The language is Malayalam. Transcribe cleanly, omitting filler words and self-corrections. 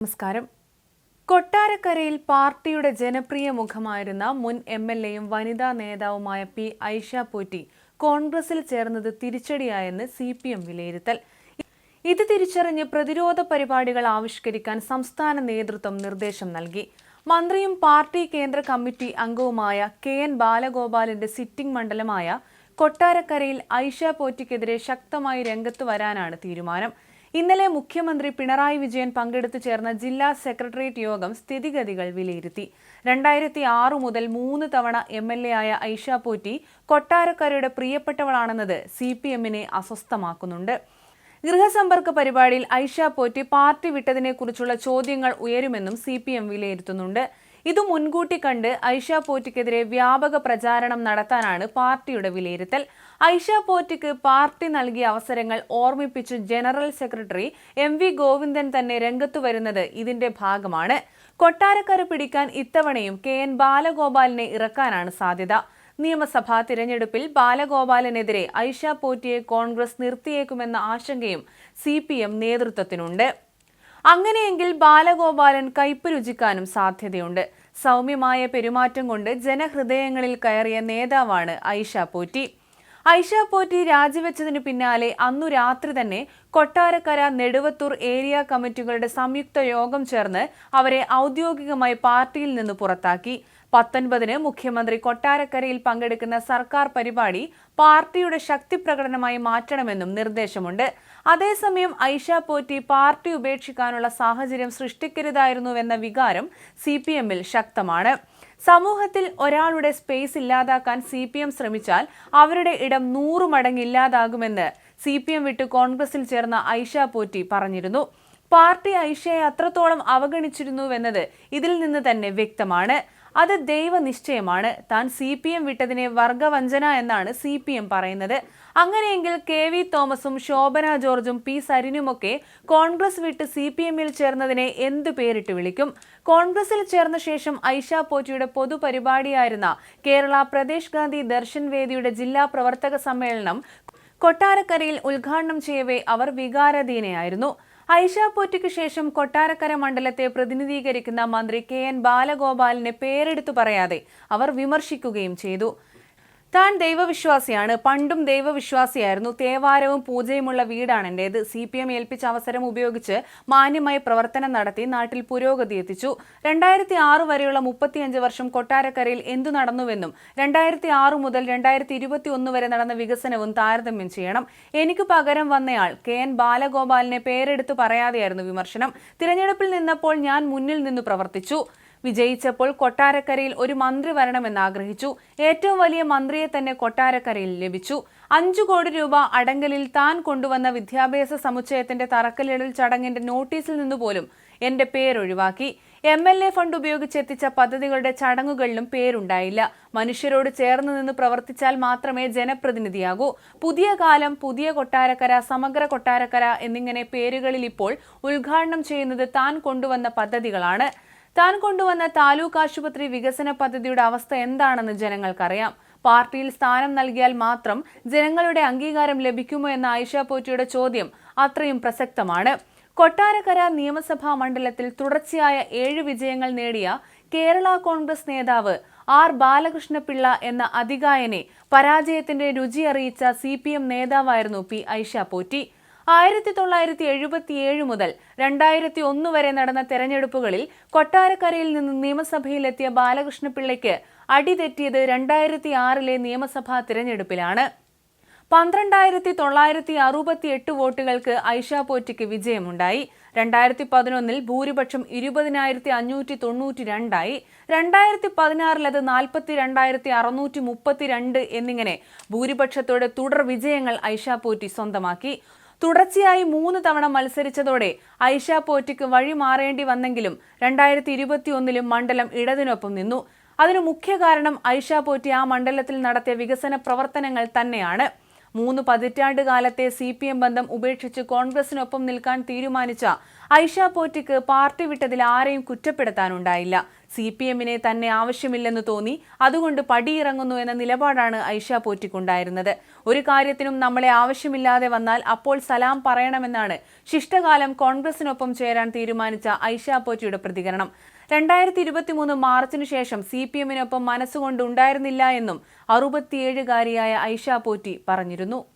നമസ്കാരം. കൊട്ടാരക്കരയിൽ പാർട്ടിയുടെ ജനപ്രിയ മുഖമായിരുന്ന മുൻ എംഎൽഎയും വനിതാ നേതാവുമായ പി ഐഷ പോറ്റി കോൺഗ്രസിൽ ചേർന്നത് തിരിച്ചടിയായെന്ന് സിപിഎം വിലയിരുത്തൽ. ഇത് തിരിച്ചറിഞ്ഞ് പ്രതിരോധ പരിപാടികൾ ആവിഷ്കരിക്കാൻ സംസ്ഥാന നേതൃത്വം നിർദ്ദേശം നൽകി. മന്ത്രിയും പാർട്ടി കേന്ദ്ര കമ്മിറ്റി അംഗവുമായ കെ.എൻ. ബാലഗോപാലിന്റെ സിറ്റിംഗ് മണ്ഡലമായ കൊട്ടാരക്കരയിൽ ഐഷ പോറ്റിക്കെതിരെ ശക്തമായി രംഗത്ത് വരാനാണ് തീരുമാനം. ഇന്നലെ മുഖ്യമന്ത്രി പിണറായി വിജയൻ പങ്കെടുത്തു ചേർന്ന ജില്ലാ സെക്രട്ടേറിയറ്റ് യോഗം സ്ഥിതിഗതികൾ വിലയിരുത്തി. 2006 മുതൽ 3 തവണ എംഎൽഎ ആയ ഐഷ പോറ്റി കൊട്ടാരക്കരയുടെ പ്രിയപ്പെട്ടവളാണെന്നത് സിപിഎമ്മിനെ അസ്വസ്ഥമാക്കുന്നുണ്ട്. ഗൃഹസമ്പർക്ക പരിപാടിയിൽ ഐഷ പോറ്റി പാർട്ടി വിട്ടതിനെക്കുറിച്ചുള്ള ചോദ്യങ്ങൾ ഉയരുമെന്നും സിപിഎം വിലയിരുത്തുന്നുണ്ട്. ഇത് മുൻകൂട്ടി കണ്ട് ഐഷ പോറ്റിക്കെതിരെ വ്യാപക പ്രചാരണം നടത്താനാണ് പാർട്ടിയുടെ വിലയിരുത്തൽ. ഐഷ പോറ്റിക്ക് പാർട്ടി നൽകിയ അവസരങ്ങൾ ഓർമ്മിപ്പിച്ച് ജനറൽ സെക്രട്ടറി എം.വി. ഗോവിന്ദൻ തന്നെ രംഗത്തു വരുന്നത് ഇതിന്റെ ഭാഗമാണ്. കൊട്ടാരക്കര പിടിക്കാൻ ഇത്തവണയും കെ.എൻ. ബാലഗോപാലിനെ ഇറക്കാനാണ് സാധ്യത. നിയമസഭാ തിരഞ്ഞെടുപ്പിൽ ബാലഗോപാലിനെതിരെ ഐഷ പോറ്റിയെ കോൺഗ്രസ് നിർത്തിയേക്കുമെന്ന ആശങ്കയും സിപിഎം നേതൃത്വത്തിനുണ്ട്. അങ്ങനെയെങ്കിൽ ബാലഗോപാലൻ കയ്പ് രുചിക്കാനും സാധ്യതയുണ്ട്. സൗമ്യമായ പെരുമാറ്റം കൊണ്ട് ജനഹൃദയങ്ങളിൽ കയറിയ നേതാവാണ് ഐഷ പോറ്റി. ഐഷ പോറ്റി രാജിവെച്ചതിനു പിന്നാലെ അന്നു രാത്രി തന്നെ കൊട്ടാരക്കര, നെടുവത്തൂർ ഏരിയ കമ്മിറ്റികളുടെ സംയുക്ത യോഗം ചേർന്ന് അവരെ ഔദ്യോഗികമായി പാർട്ടിയിൽ നിന്ന് പുറത്താക്കി. 19-ന് മുഖ്യമന്ത്രി കൊട്ടാരക്കരയിൽ പങ്കെടുക്കുന്ന സർക്കാർ പരിപാടി പാർട്ടിയുടെ ശക്തി പ്രകടനമായി മാറ്റണമെന്നും നിർദ്ദേശമുണ്ട്. അതേസമയം ഐഷ പോറ്റി പാർട്ടി ഉപേക്ഷിക്കാനുള്ള സാഹചര്യം സൃഷ്ടിക്കരുതായിരുന്നുവെന്ന വികാരം സിപിഎമ്മിൽ ശക്തമാണ്. സമൂഹത്തിൽ ഒരാളുടെ സ്പേസ് ഇല്ലാതാക്കാൻ സിപിഎം ശ്രമിച്ചാൽ അവരുടെ ഇടം 100 മടങ്ങ് ഇല്ലാതാകുമെന്ന് സിപിഎം വിട്ട് കോൺഗ്രസിൽ ചേർന്ന ഐഷ പോറ്റി പറഞ്ഞിരുന്നു. പാർട്ടി ഐഷയെ അത്രത്തോളം അവഗണിച്ചിരുന്നുവെന്നത് ഇതിൽ നിന്ന് തന്നെ വ്യക്തമാണ്. അത് ദൈവനിശ്ചയമാണ്. താൻ സിപിഎം വിട്ടതിനെ വർഗവഞ്ചന എന്നാണ് സിപിഎം പറയുന്നത്. അങ്ങനെയെങ്കിൽ കെ.വി. തോമസും ശോഭന ജോർജും പി. സരിനുമൊക്കെ കോൺഗ്രസ് വിട്ട് സിപിഎമ്മിൽ ചേർന്നതിനെ എന്തു പേരിട്ട് വിളിക്കും? കോൺഗ്രസിൽ ചേർന്ന ശേഷം ഐഷ പോറ്റിയുടെ പൊതുപരിപാടിയായിരുന്ന കേരള പ്രദേശ് ഗാന്ധി ദർശൻ വേദിയുടെ ജില്ലാ പ്രവർത്തക സമ്മേളനം കൊട്ടാരക്കരയിൽ ഉദ്ഘാടനം ചെയ്യവേ അവർ വികാരാധീനയായിരുന്നു. ഐഷ പോറ്റിക്ക് ശേഷം കൊട്ടാരക്കര മണ്ഡലത്തെ പ്രതിനിധീകരിക്കുന്ന മന്ത്രി കെ.എൻ. ബാലഗോപാലിനെ പേരെടുത്തു പറയാതെ അവർ വിമർശിക്കുകയും ചെയ്തു. താൻ ദൈവവിശ്വാസിയാണ്, പണ്ടും ദൈവവിശ്വാസിയായിരുന്നു, തേവാരവും പൂജയുമുള്ള വീടാണ് എന്റേത്. സിപിഎം ഏൽപ്പിച്ച അവസരം ഉപയോഗിച്ച് മാന്യമായി പ്രവർത്തനം നടത്തി നാട്ടിൽ പുരോഗതി എത്തിച്ചു. 2006 വരെയുള്ള 35 വർഷം കൊട്ടാരക്കരയിൽ എന്തു നടന്നുവെന്നും 2006 മുതൽ 2021 വരെ നടന്ന വികസനവും താരതമ്യം ചെയ്യണം. എനിക്ക് പകരം വന്നയാൾ കെ.എൻ. ബാലഗോപാലിനെ പേരെടുത്തു പറയാതെയായിരുന്നു വിമർശനം. തിരഞ്ഞെടുപ്പിൽ നിന്നപ്പോൾ ഞാൻ മുന്നിൽ നിന്നു പ്രവർത്തിച്ചു. വിജയിച്ചപ്പോൾ കൊട്ടാരക്കരയിൽ ഒരു മന്ത്രി വരണമെന്ന് ആഗ്രഹിച്ചു. ഏറ്റവും വലിയ മന്ത്രിയെ തന്നെ കൊട്ടാരക്കരയിൽ ലഭിച്ചു. 5 കോടി രൂപ അടങ്കലിൽ താൻ കൊണ്ടുവന്ന വിദ്യാഭ്യാസ സമുച്ചയത്തിന്റെ തറക്കല്ലിടൽ ചടങ്ങിന്റെ നോട്ടീസിൽ നിന്നുപോലും എന്റെ പേരൊഴിവാക്കി. എംഎൽഎ ഫണ്ട് ഉപയോഗിച്ചെത്തിച്ച പദ്ധതികളുടെ ചടങ്ങുകളിലും പേരുണ്ടായില്ല. മനുഷ്യരോട് ചേർന്ന് നിന്ന് പ്രവർത്തിച്ചാൽ മാത്രമേ ജനപ്രതിനിധിയാകൂ. പുതിയ കാലം, പുതിയ കൊട്ടാരക്കര, സമഗ്ര കൊട്ടാരക്കര എന്നിങ്ങനെ പേരുകളിൽ ഇപ്പോൾ ഉദ്ഘാടനം ചെയ്യുന്നത് താൻ കൊണ്ടുവന്ന പദ്ധതികളാണ്. താൻ കൊണ്ടുവന്ന താലൂക്ക് ആശുപത്രി വികസന പദ്ധതിയുടെ അവസ്ഥ എന്താണെന്ന് ജനങ്ങൾക്കറിയാം. പാർട്ടിയിൽ സ്ഥാനം നൽകിയാൽ മാത്രം ജനങ്ങളുടെ അംഗീകാരം ലഭിക്കുമോ എന്ന ഐഷ പോറ്റിയുടെ ചോദ്യം അത്രയും പ്രസക്തമാണ്. കൊട്ടാരക്കര നിയമസഭാ മണ്ഡലത്തിൽ തുടർച്ചയായ 7 വിജയങ്ങൾ നേടിയ കേരള കോൺഗ്രസ് നേതാവ് ആർ. ബാലകൃഷ്ണപിള്ള എന്ന അതികായനെ പരാജയത്തിന്റെ രുചി അറിയിച്ച സിപിഎം നേതാവായിരുന്നു പി. ഐഷ പോറ്റി. 1977 മുതൽ 2001 വരെ നടന്ന തെരഞ്ഞെടുപ്പുകളിൽ കൊട്ടാരക്കരയിൽ നിന്ന് നിയമസഭയിലെത്തിയ ബാലകൃഷ്ണപിള്ളയ്ക്ക് അടിതെറ്റിയത് 2006 നിയമസഭാ തിരഞ്ഞെടുപ്പിലാണ്. 12,968 വോട്ടുകൾക്ക് ഐഷ പോറ്റിക്ക് വിജയമുണ്ടായി. 2011 ഭൂരിപക്ഷം 20,592 ആയി. 2016 അത് 42,632 എന്നിങ്ങനെ ഭൂരിപക്ഷത്തോടെ തുടർ വിജയങ്ങൾ ഐഷ പോറ്റി സ്വന്തമാക്കി. തുടർച്ചയായി 3 തവണ മത്സരിച്ചതോടെ ഐഷ പോറ്റിക്ക് വഴി മാറേണ്ടി വന്നെങ്കിലും 2021 മണ്ഡലം ഇടതിനൊപ്പം നിന്നു. അതിനു മുഖ്യ കാരണം ഐഷ പോറ്റി ആ മണ്ഡലത്തിൽ നടത്തിയ വികസന പ്രവർത്തനങ്ങൾ തന്നെയാണ്. 3 പതിറ്റാണ്ട് കാലത്തെ സിപിഎം ബന്ധം ഉപേക്ഷിച്ച് കോൺഗ്രസിനൊപ്പം നിൽക്കാൻ തീരുമാനിച്ച ഐഷ പോറ്റിക്ക് പാർട്ടി വിട്ടതിൽ ആരെയും കുറ്റപ്പെടുത്താനുണ്ടായില്ല. CPM-നെ തന്നെ ആവശ്യമില്ലെന്ന് തോന്നി, അതുകൊണ്ട് പടിയിറങ്ങുന്നു എന്ന നിലപാടാണ് ഐഷ പോറ്റിക്കുണ്ടായിരുന്നത്. ഒരു കാര്യത്തിനും നമ്മളെ ആവശ്യമില്ലാതെ വന്നാൽ അപ്പോൾ സലാം പറയണമെന്നാണ് ശിഷ്ടകാലം കോൺഗ്രസിനൊപ്പം ചേരാൻ തീരുമാനിച്ച ഐഷ പോറ്റിയുടെ പ്രതികരണം. 2023 മാർച്ചിനു ശേഷം CPM-നൊപ്പം മനസ്സുകൊണ്ട് ഉണ്ടായിരുന്നില്ല എന്നും 67-കാരിയായ ഐഷ പോറ്റി പറഞ്ഞിരുന്നു.